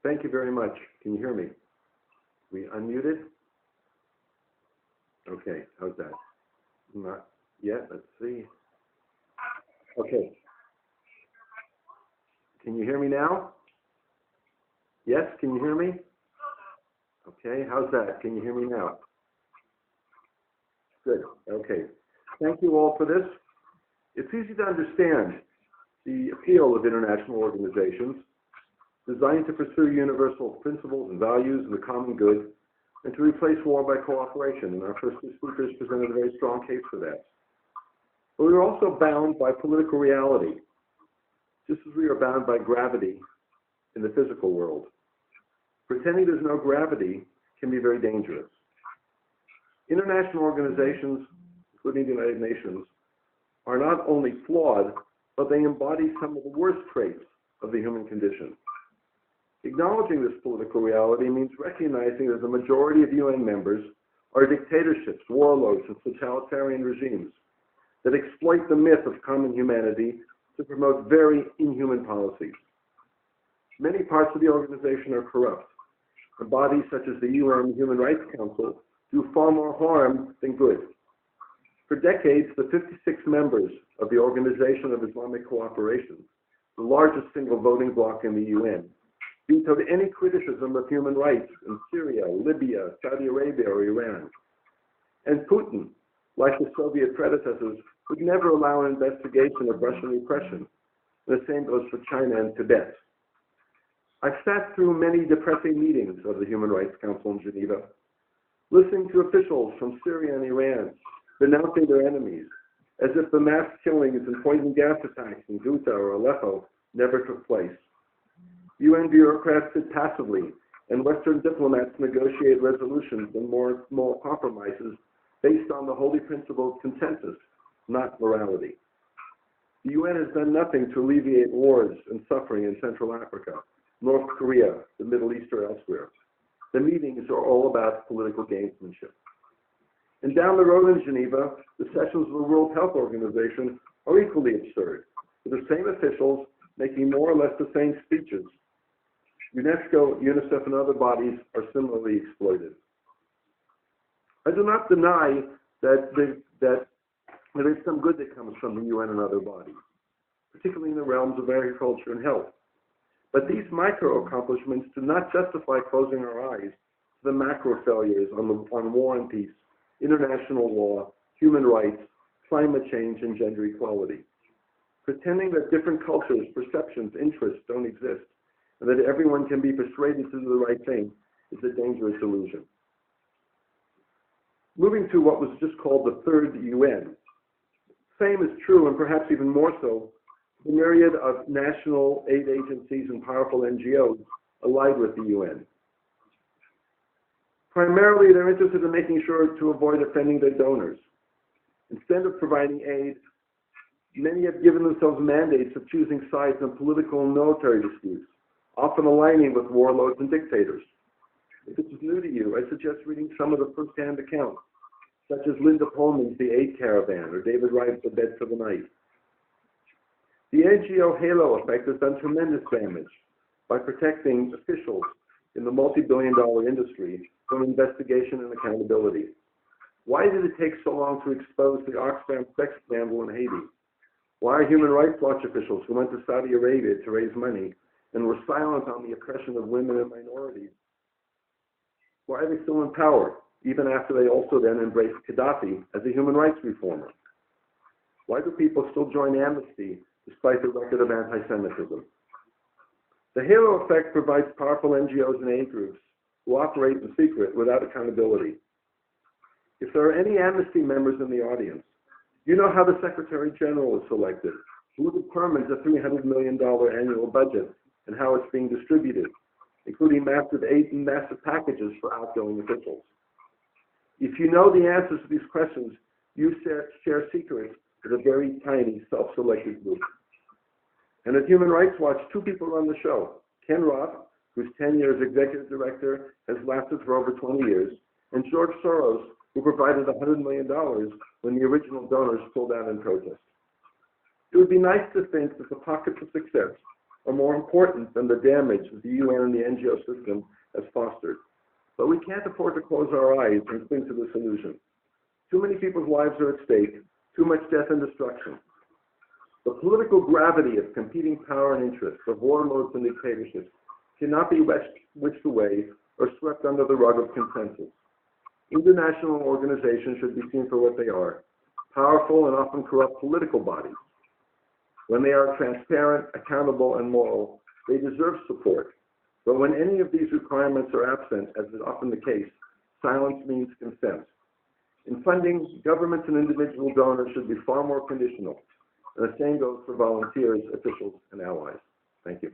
Thank you very much. Can you hear me? We unmuted? Okay, how's that? Not yet, let's see. Okay. Can you hear me now? Yes, can you hear me? Okay, how's that? Can you hear me now? Good, okay. Thank you all for this. It's easy to understand the appeal of international organizations designed to pursue universal principles and values and the common good and to replace war by cooperation. And our first two speakers presented a very strong case for that. But we are also bound by political reality, just as we are bound by gravity in the physical world. Pretending there's no gravity can be very dangerous. International organizations, including the United Nations, are not only flawed, but they embody some of the worst traits of the human condition. Acknowledging this political reality means recognizing that the majority of UN members are dictatorships, warlords, and totalitarian regimes that exploit the myth of common humanity to promote very inhuman policies. Many parts of the organization are corrupt, and bodies such as the UN Human Rights Council do far more harm than good. For decades, the 56 members of the Organization of Islamic Cooperation, the largest single voting bloc in the UN, vetoed any criticism of human rights in Syria, Libya, Saudi Arabia, or Iran. And Putin, like the Soviet predecessors, would never allow an investigation of Russian repression. And the same goes for China and Tibet. I've sat through many depressing meetings of the Human Rights Council in Geneva, listening to officials from Syria and Iran denouncing their enemies, as if the mass killings and poison gas attacks in Ghouta or Aleppo never took place. UN bureaucrats sit passively, and Western diplomats negotiate resolutions and more small compromises based on the holy principle of consensus, not morality. The UN has done nothing to alleviate wars and suffering in Central Africa, North Korea, the Middle East, or elsewhere. The meetings are all about political gamesmanship. And down the road in Geneva, the sessions of the World Health Organization are equally absurd, with the same officials making more or less the same speeches. UNESCO, UNICEF, and other bodies are similarly exploited. I do not deny that there is some good that comes from the UN and other bodies, particularly in the realms of agriculture and health. But these micro accomplishments do not justify closing our eyes to the macro failures on war and peace, international law, human rights, climate change, and gender equality. Pretending that different cultures, perceptions, interests don't exist, and that everyone can be persuaded to do the right thing is a dangerous illusion. Moving to what was just called the third UN. Same is true, and perhaps even more so, the myriad of national aid agencies and powerful NGOs allied with the UN. Primarily, they're interested in making sure to avoid offending their donors. Instead of providing aid, many have given themselves mandates of choosing sides in political and military disputes, often aligning with warlords and dictators. If this is new to you, I suggest reading some of the first-hand accounts, such as Linda Pullman's The Aid Caravan or David Wright's The Bed for the Night. The NGO halo effect has done tremendous damage by protecting officials in the multi-billion-dollar industry from investigation and accountability. Why did it take so long to expose the Oxfam sex scandal in Haiti? Why are Human Rights Watch officials who went to Saudi Arabia to raise money and were silent on the oppression of women and minorities? Why are they still in power, even after they also then embraced Gaddafi as a human rights reformer? Why do people still join Amnesty despite the record of anti-Semitism? The halo effect provides powerful NGOs and aid groups who operate in secret without accountability. If there are any Amnesty members in the audience, you know how the Secretary General is selected, who determines the $300 million annual budget, and how it's being distributed, including massive aid and massive packages for outgoing officials. If you know the answers to these questions, you share secrets with a very tiny, self-selected group. And at Human Rights Watch, two people run the show. Ken Roth, whose tenure as executive director has lasted for over 20 years, and George Soros, who provided $100 million when the original donors pulled out in protest. It would be nice to think that the pockets of success are more important than the damage that the UN and the NGO system has fostered. But we can't afford to close our eyes and cling to this illusion. Too many people's lives are at stake, too much death and destruction. The political gravity of competing power and interests, of warlords and dictatorships, cannot be wished away or swept under the rug of consensus. International organizations should be seen for what they are, powerful and often corrupt political bodies. When they are transparent, accountable, and moral, they deserve support. But when any of these requirements are absent, as is often the case, silence means consent. In funding, governments and individual donors should be far more conditional. And the same goes for volunteers, officials, and allies. Thank you.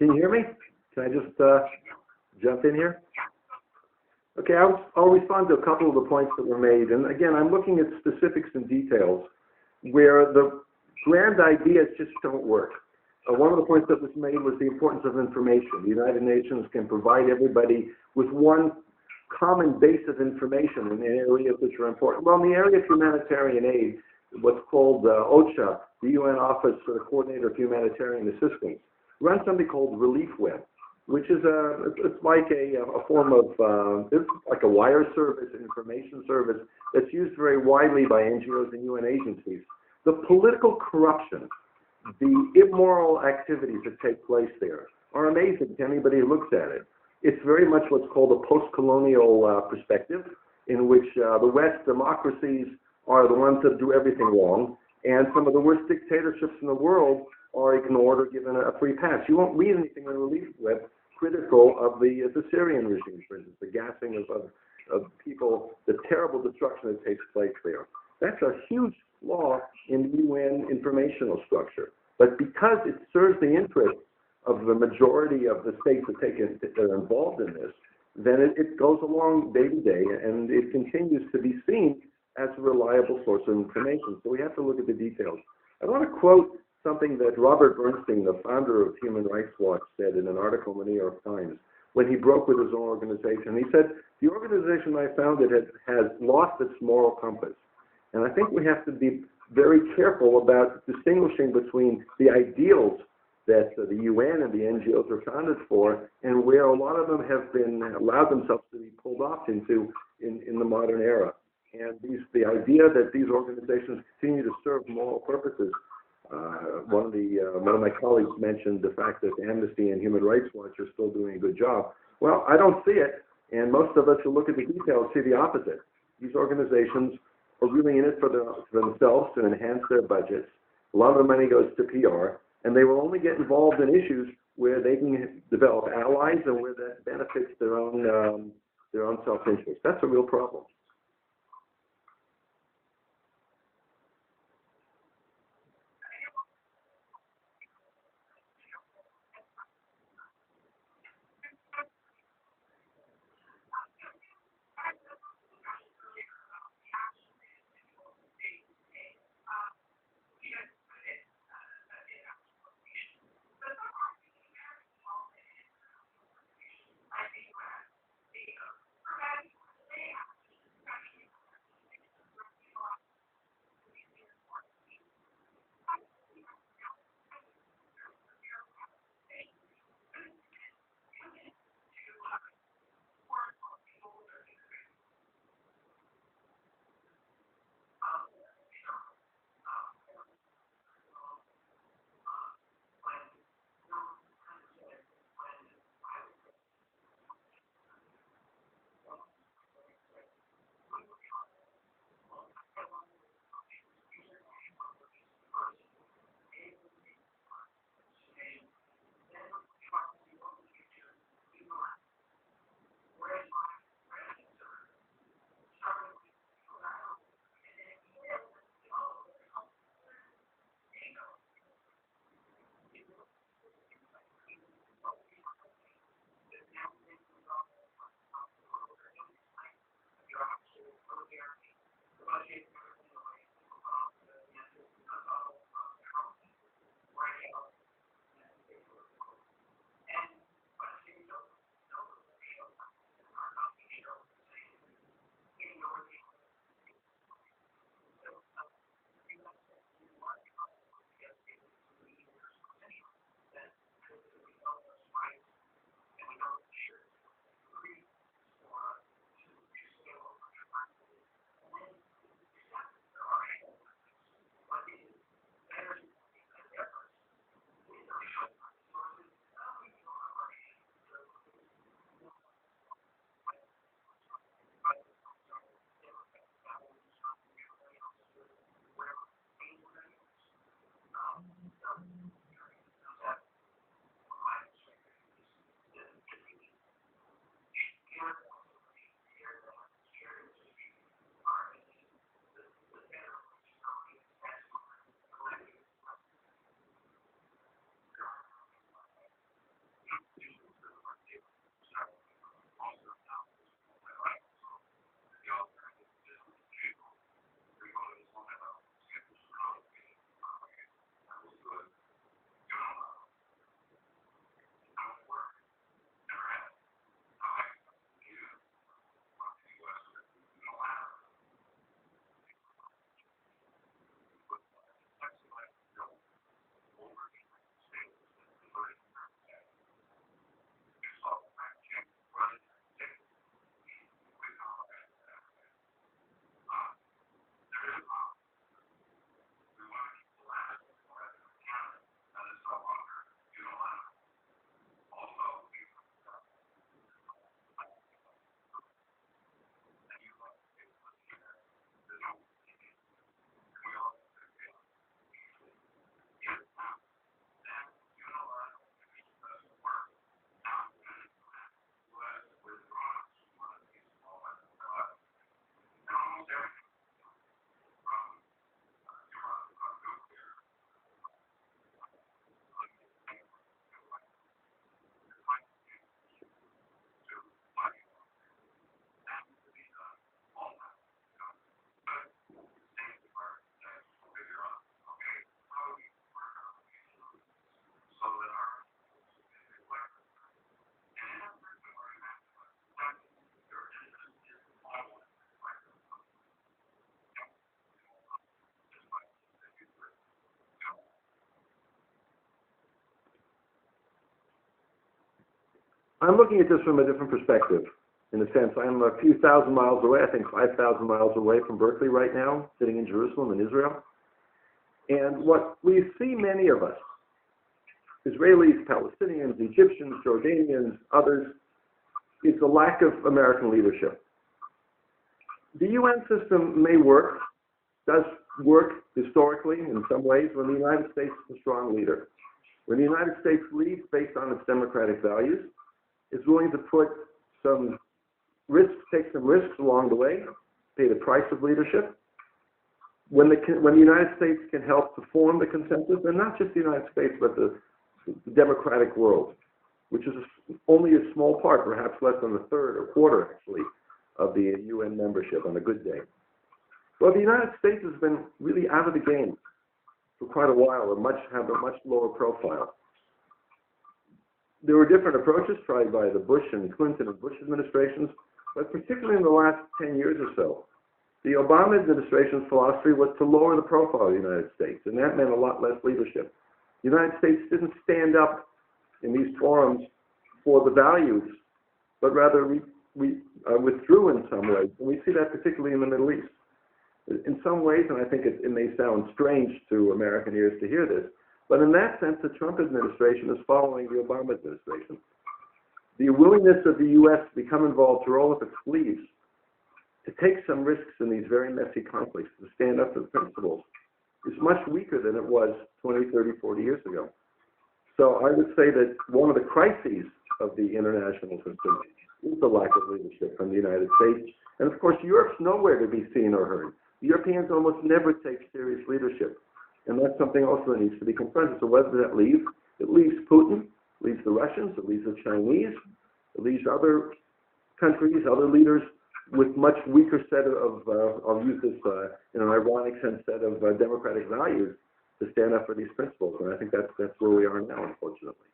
Can you hear me? Can I just jump in here? Okay, I'll respond to a couple of the points that were made. And again, I'm looking at specifics and details where the grand ideas just don't work. One of the points that was made was the importance of information. The United Nations can provide everybody with one common base of information in areas which are important. Well, in the area of humanitarian aid, what's called OCHA, the UN Office for the Coordinator of Humanitarian Assistance, runs something called Relief Web, which is it's like a form of, it's like a wire service, information service that's used very widely by NGOs and UN agencies. The political corruption, the immoral activities that take place there are amazing to anybody who looks at it. It's very much what's called a post-colonial perspective, in which the West democracies are the ones that do everything wrong, and some of the worst dictatorships in the world are ignored or given a free pass. You won't read anything on Relief Web critical of the Syrian regime, for instance, the gassing of people, the terrible destruction that takes place there. That's a huge flaw in the UN informational structure. But because it serves the interests of the majority of the states that are involved in this, then it goes along day to day, and it continues to be seen as a reliable source of information. So we have to look at the details. I want to quote something that Robert Bernstein, the founder of Human Rights Watch, said in an article in the New York Times when he broke with his own organization. He said, "The organization I founded has lost its moral compass." And I think we have to be very careful about distinguishing between the ideals that the UN and the NGOs are founded for, and where a lot of them have been allowed themselves to be pulled off into in the modern era. And the idea that these organizations continue to serve moral purposes. One of my colleagues mentioned the fact that Amnesty and Human Rights Watch are still doing a good job. Well, I don't see it, and most of us who look at the details see the opposite. These organizations are really in it for themselves to enhance their budgets. A lot of the money goes to PR, and they will only get involved in issues where they can develop allies and where that benefits their own self-interest. That's a real problem. I'm looking at this from a different perspective. In a sense, I'm a few thousand miles away, I think 5,000 miles away from Berkeley right now, sitting in Jerusalem in Israel. And what we see, many of us, Israelis, Palestinians, Egyptians, Jordanians, others, is the lack of American leadership. The UN system may work, does work historically in some ways when the United States is a strong leader. When the United States leads based on its democratic values, is willing to put some risks, take some risks along the way, pay the price of leadership. When the United States can help to form the consensus, and not just the United States, but the democratic world, which is only a small part, perhaps less than a third or quarter, actually, of the UN membership on a good day. Well, the United States has been really out of the game for quite a while, or have a much lower profile. There were different approaches tried by the Bush and Clinton and Bush administrations, but particularly in the last 10 years or so, the Obama administration's philosophy was to lower the profile of the United States, and that meant a lot less leadership. The United States didn't stand up in these forums for the values, but rather withdrew in some ways. And we see that particularly in the Middle East. In some ways, and I think it may sound strange to American ears to hear this, but in that sense, the Trump administration is following the Obama administration. The willingness of the U.S. to become involved, to roll up its sleeves, to take some risks in these very messy conflicts, to stand up for the principles, is much weaker than it was 20, 30, 40 years ago. So I would say that one of the crises of the international system is the lack of leadership from the United States. And of course, Europe's nowhere to be seen or heard. The Europeans almost never take serious leadership. And that's something also that needs to be confronted. So what does that leave? It leaves Putin, it leaves the Russians, it leaves the Chinese, it leaves other countries, other leaders with much weaker set of, I'll use this in an ironic sense, set of democratic values to stand up for these principles. And I think that's where we are now, unfortunately.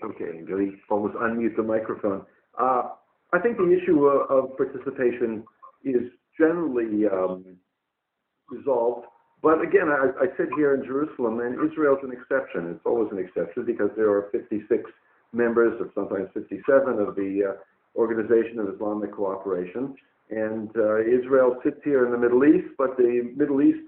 Okay, I'm going to almost unmute the microphone. I think the issue of participation is generally resolved. But again, I sit here in Jerusalem, and Israel's an exception. It's always an exception because there are 56 members, or sometimes 57, of the Organization of Islamic Cooperation. And Israel sits here in the Middle East, but the Middle East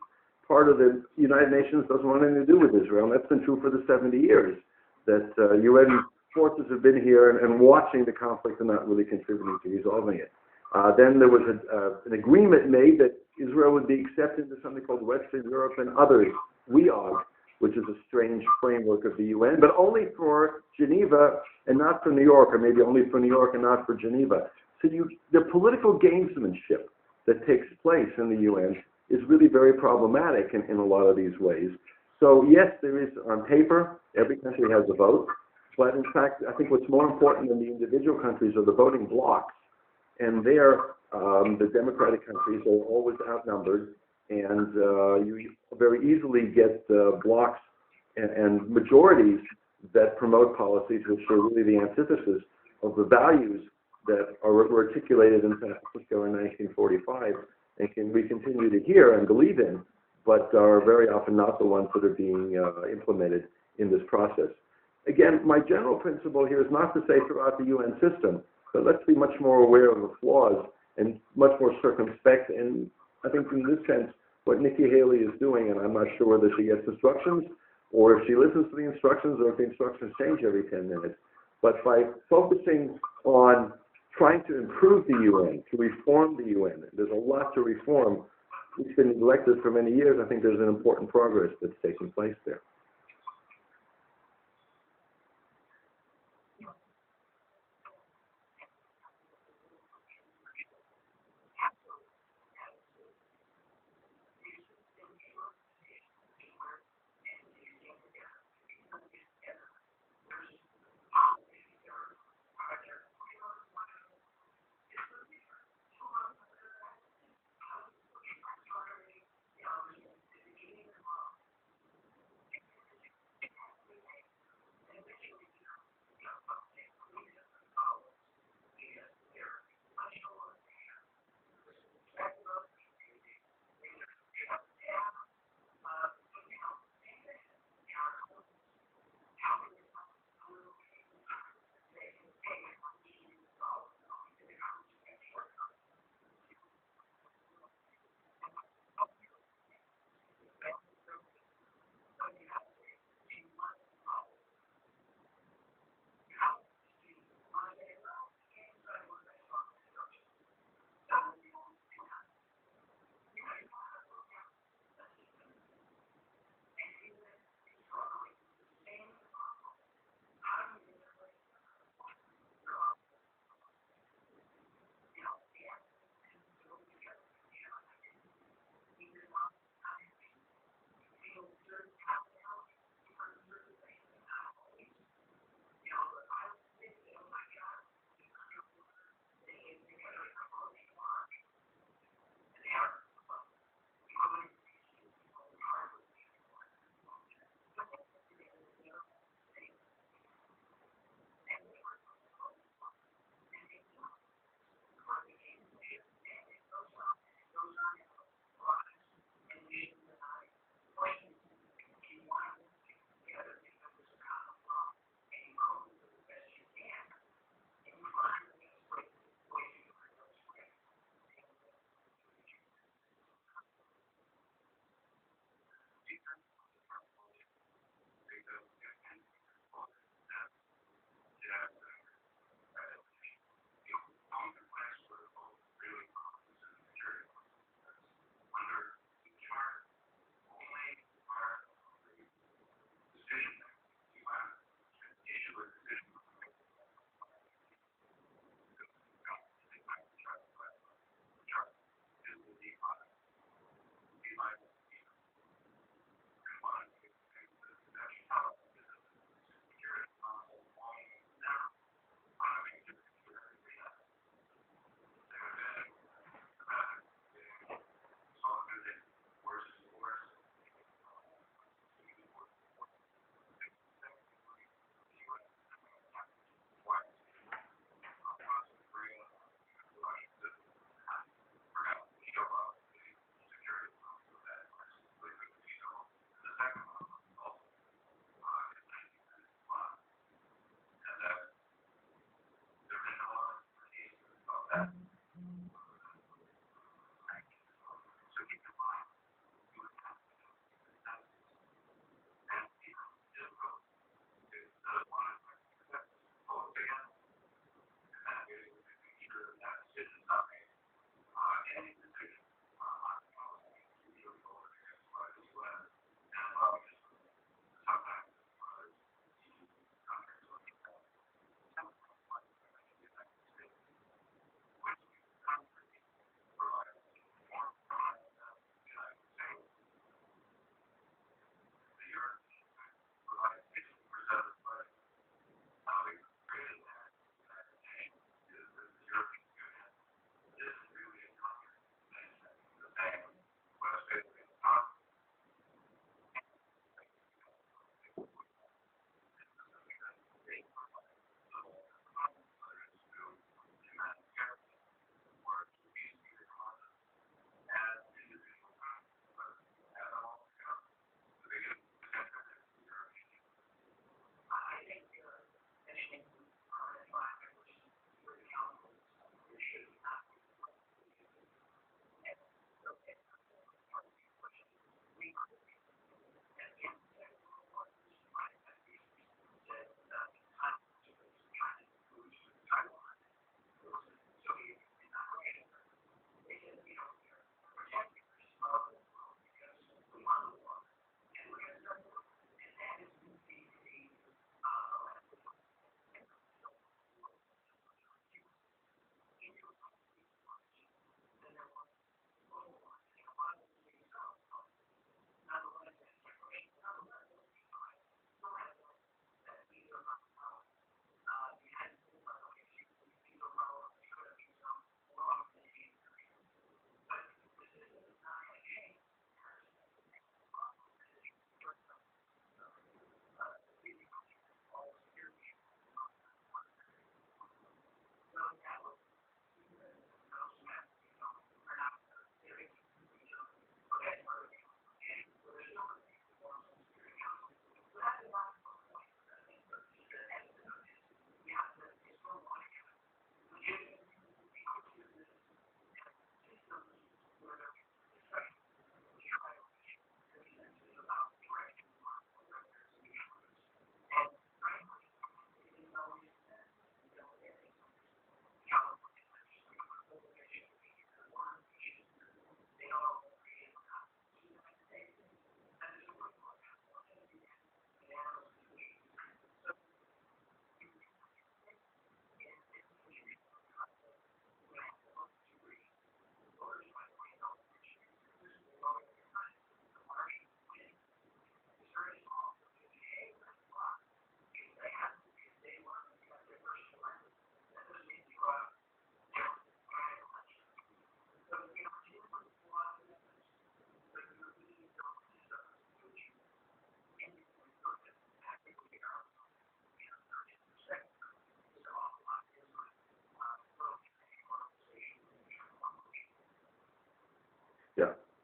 part of the United Nations doesn't want anything to do with Israel. And that's been true for the 70 years that UN forces have been here and watching the conflict and not really contributing to resolving it. Then there was an agreement made that Israel would be accepted into something called Western Europe and others, WEOG, which is a strange framework of the UN, but only for Geneva and not for New York, or maybe only for New York and not for Geneva. So the political gamesmanship that takes place in the UN is really very problematic in a lot of these ways. So yes, there is, on paper, every country has a vote, but in fact, I think what's more important than the individual countries are the voting blocs. And there, the democratic countries are always outnumbered, and you very easily get blocs and majorities that promote policies which are really the antithesis of the values that were articulated in San Francisco in 1945 and we continue to hear and believe in, but are very often not the ones that are being implemented in this process. Again, my general principle here is not to say throughout the UN system, but let's be much more aware of the flaws and much more circumspect. And I think in this sense, what Nikki Haley is doing, and I'm not sure whether she gets instructions or if she listens to the instructions or if the instructions change every 10 minutes, but by focusing on trying to improve the UN, to reform the UN, there's a lot to reform. It's been neglected for many years. I think there's an important progress that's taking place there.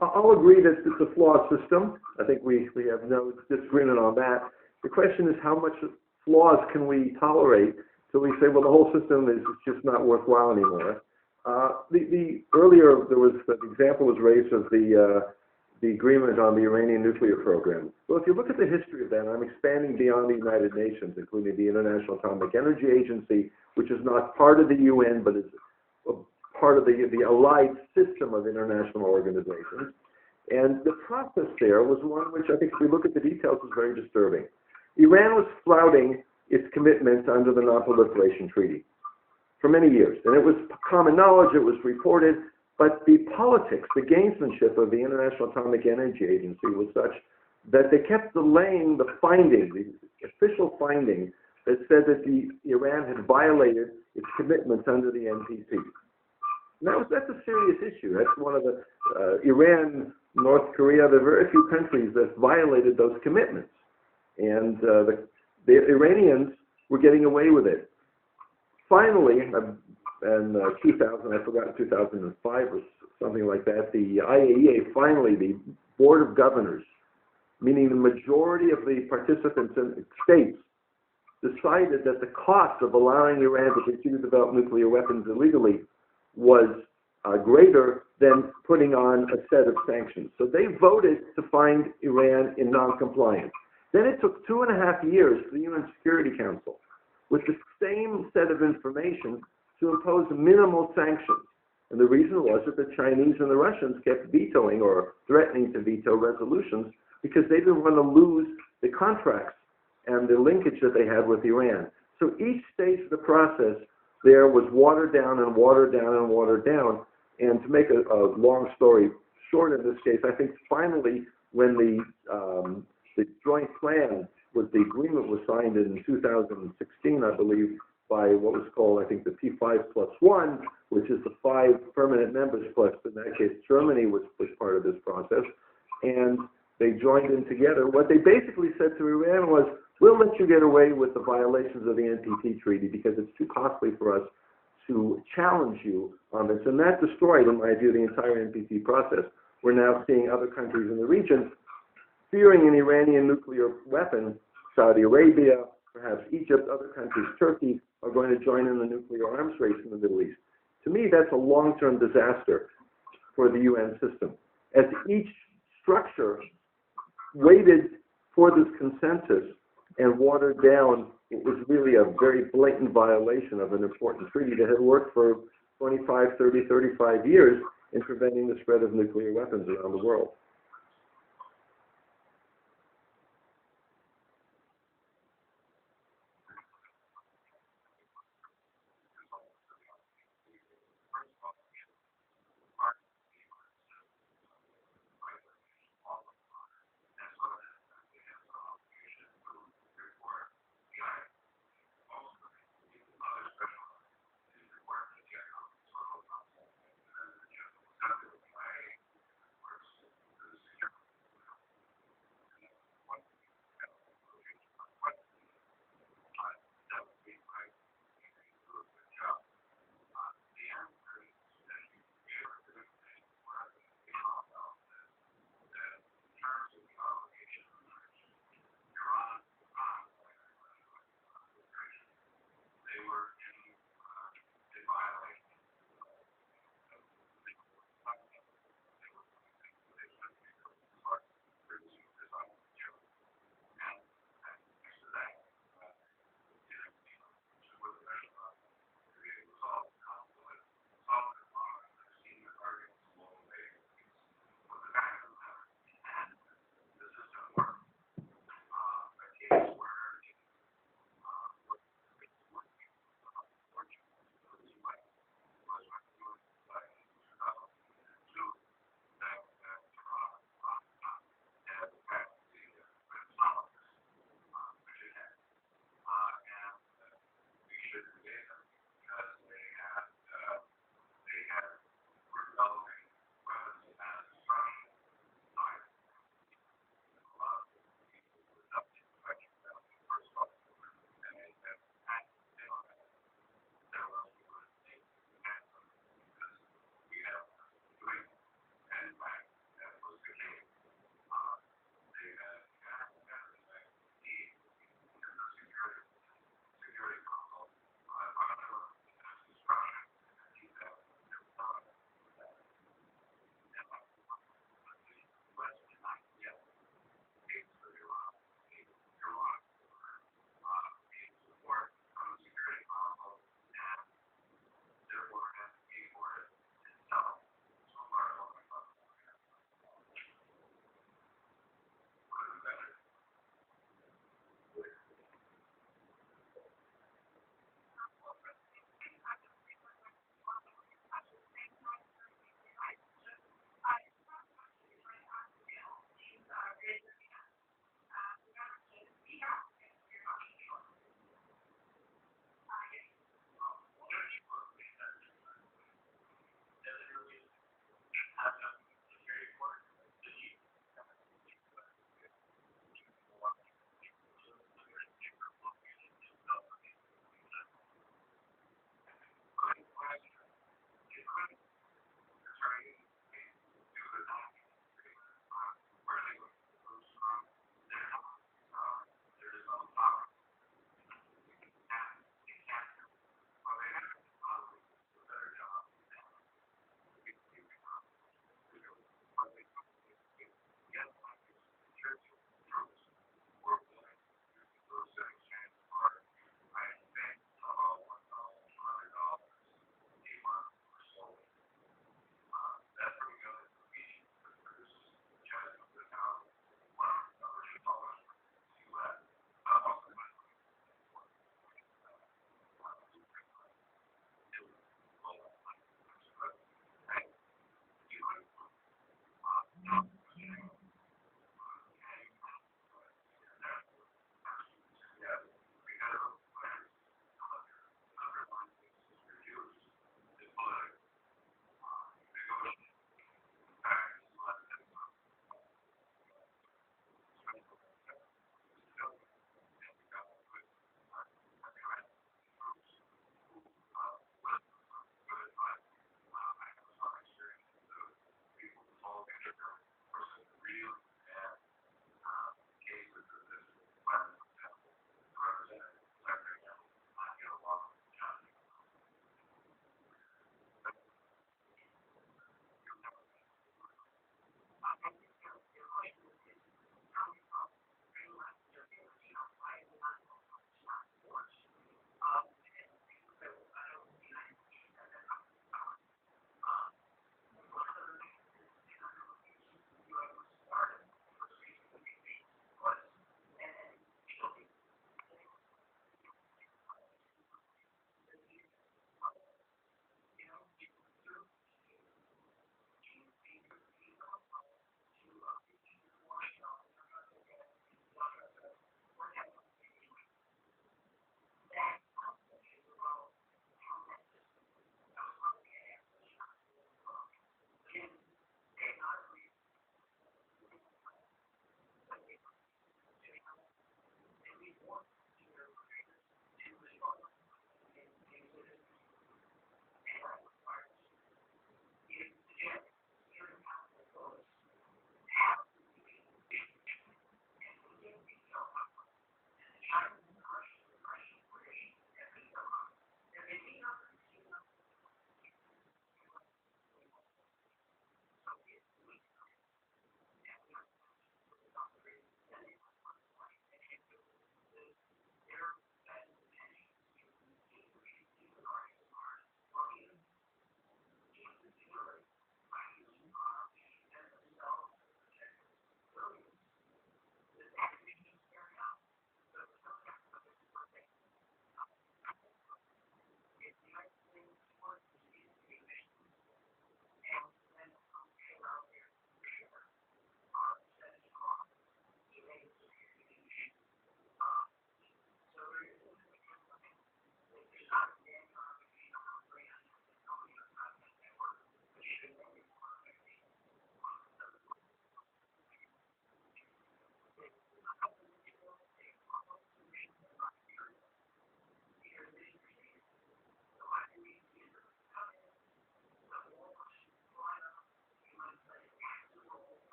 I'll agree that it's a flawed system. I think we have no disagreement on that. The question is how much flaws can we tolerate till we say, well, the whole system is just not worthwhile anymore. Earlier there was the example was raised of the agreement on the Iranian nuclear program. Well, if you look at the history of that, I'm expanding beyond the United Nations, including the International Atomic Energy Agency, which is not part of the UN, but is a part of the allied system of international organizations. And the process there was one which I think, if we look at the details, is very disturbing. Iran was flouting its commitments under the Non-Proliferation Treaty for many years. And it was common knowledge, it was reported, but the politics, the gamesmanship of the International Atomic Energy Agency was such that they kept delaying the finding, the official finding that said that Iran had violated its commitments under the NPT. That's a serious issue. That's one of the, Iran, North Korea, there are very few countries that violated those commitments. And the Iranians were getting away with it. Finally, in 2000, I forgot, 2005 or something like that, the IAEA, finally, the Board of Governors, meaning the majority of the participants in states, decided that the cost of allowing Iran to continue to develop nuclear weapons illegally was greater than putting on a set of sanctions. So they voted to find Iran in non-compliance. Then it took 2.5 years for the UN Security Council, with the same set of information, to impose minimal sanctions. And the reason was that the Chinese and the Russians kept vetoing or threatening to veto resolutions because they didn't want to lose the contracts and the linkage that they had with Iran. So each stage of the process there was watered down and watered down and watered down. And to make a long story short in this case, I think finally when the joint plan the agreement was signed in 2016, I believe, by what was called, I think, the P5+1, which is the 5 permanent members plus, in that case, Germany was part of this process. And they joined in together. What they basically said to Iran was, we'll let you get away with the violations of the NPT treaty because it's too costly for us to challenge you on this. And that destroyed, in my view, the entire NPT process. We're now seeing other countries in the region fearing an Iranian nuclear weapon. Saudi Arabia, perhaps Egypt, other countries, Turkey, are going to join in the nuclear arms race in the Middle East. To me, that's a long-term disaster for the UN system. As each structure waited for this consensus and watered down, it was really a very blatant violation of an important treaty that had worked for 25, 30, 35 years in preventing the spread of nuclear weapons around the world.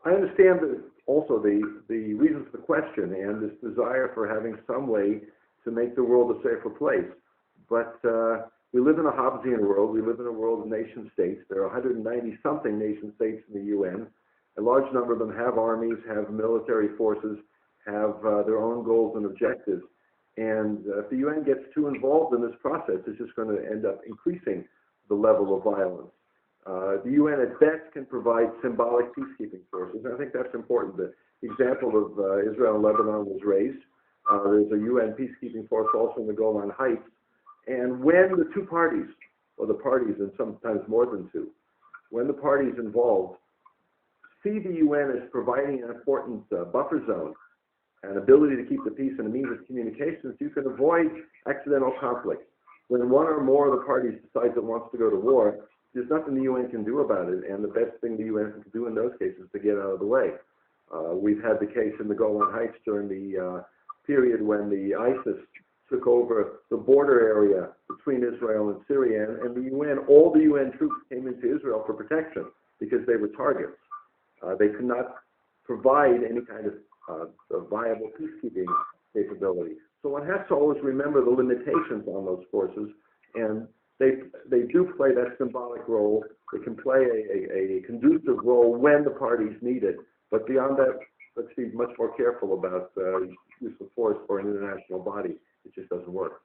I understand also the reasons for the question and this desire for having some way to make the world a safer place. But we live in a Hobbesian world. We live in a world of nation states. There are 190-something nation states in the UN. A large number of them have armies, have military forces, have their own goals and objectives. And if the UN gets too involved in this process, it's just going to end up increasing the level of violence. The UN at best can provide symbolic peacekeeping forces, and I think that's important. The example of Israel and Lebanon was raised. There's a UN peacekeeping force also in the Golan Heights. And when the two parties, or the parties and sometimes more than two, when the parties involved see the UN as providing an important buffer zone, an ability to keep the peace and a means of communications, you can avoid accidental conflict. When one or more of the parties decides it wants to go to war, there's nothing the UN can do about it, and the best thing the UN can do in those cases is to get out of the way. We've had the case in the Golan Heights during the period when the ISIS took over the border area between Israel and Syria, and the UN, all the UN troops came into Israel for protection because they were targets. They could not provide any kind of viable peacekeeping capability. So one has to always remember the limitations on those forces, and they do play that symbolic role. They can play a conducive role when the parties need it, but beyond that, let's be much more careful about use of force for an international body. It just doesn't work.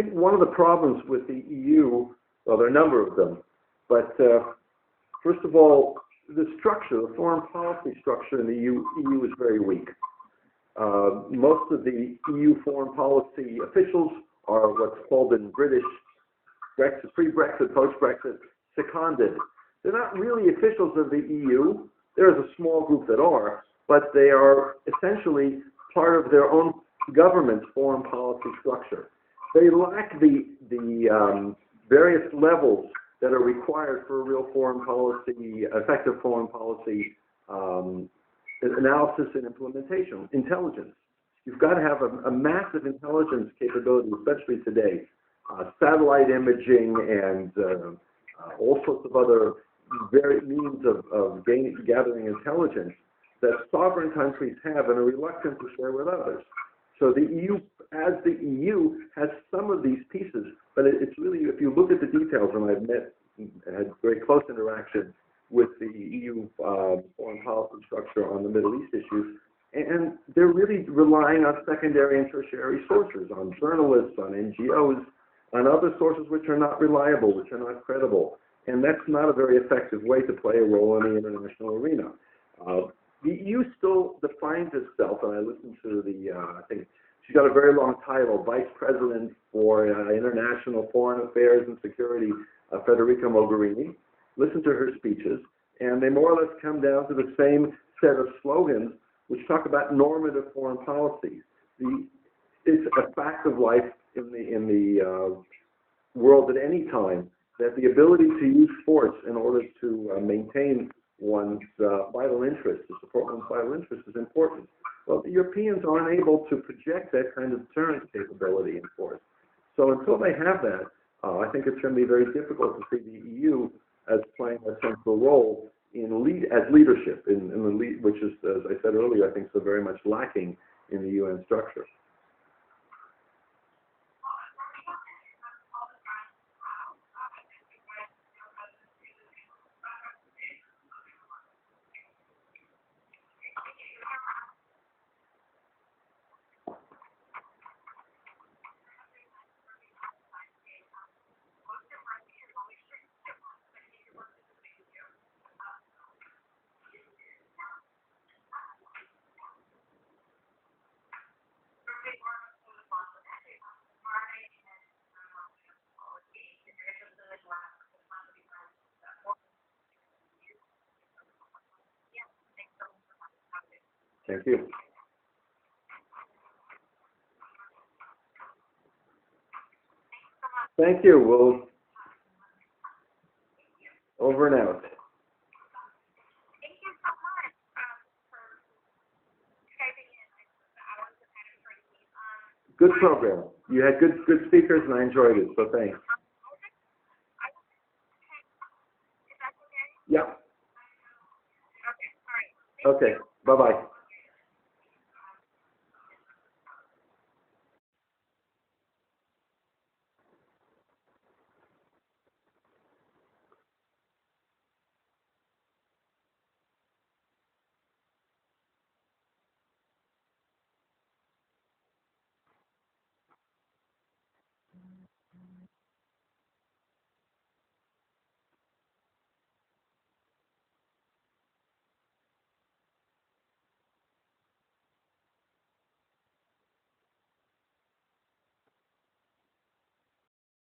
think one of the problems with the EU, well, there are a number of them, but first of all, the structure, the foreign policy structure in the EU is very weak. Most of the EU foreign policy officials are what's called in British Brexit, pre-Brexit, post-Brexit, seconded. They're not really officials of the EU. There's a small group that are, but they are essentially part of their own government's foreign policy structure. They lack the various levels that are required for a real foreign policy, effective foreign policy analysis and implementation. Intelligence. You've got to have a massive intelligence capability, especially today. Satellite imaging and all sorts of other means of gathering intelligence that sovereign countries have and are reluctant to share with others. So the EU, as the EU, has some of these pieces, but it's really, if you look at the details, and I've had very close interaction with the EU foreign policy structure on the Middle East issues, and they're really relying on secondary and tertiary sources, on journalists, on NGOs, on other sources which are not reliable, which are not credible. And that's not a very effective way to play a role in the international arena. The EU still defines itself, and I listened to I think she's got a very long title, Vice President for International Foreign Affairs and Security, Federica Mogherini. Listen to her speeches, and they more or less come down to the same set of slogans which talk about normative foreign policy. It's a fact of life in the world at any time that the ability to use force in order to maintain one's vital interest, to support one's vital interest, is important. Well, the Europeans aren't able to project that kind of deterrence capability in force. So until they have that, I think it's going to be very difficult to see the EU as playing a central role in leadership, which is, as I said earlier, I think so very much lacking in the UN structure. Thank you. Thank you. We'll over and out. Thank you so much for Skyping in. I was kind of crazy. Good program. You had good speakers, and I enjoyed it. So thanks. Is that okay? Yeah. Okay. All right. Okay. Bye bye.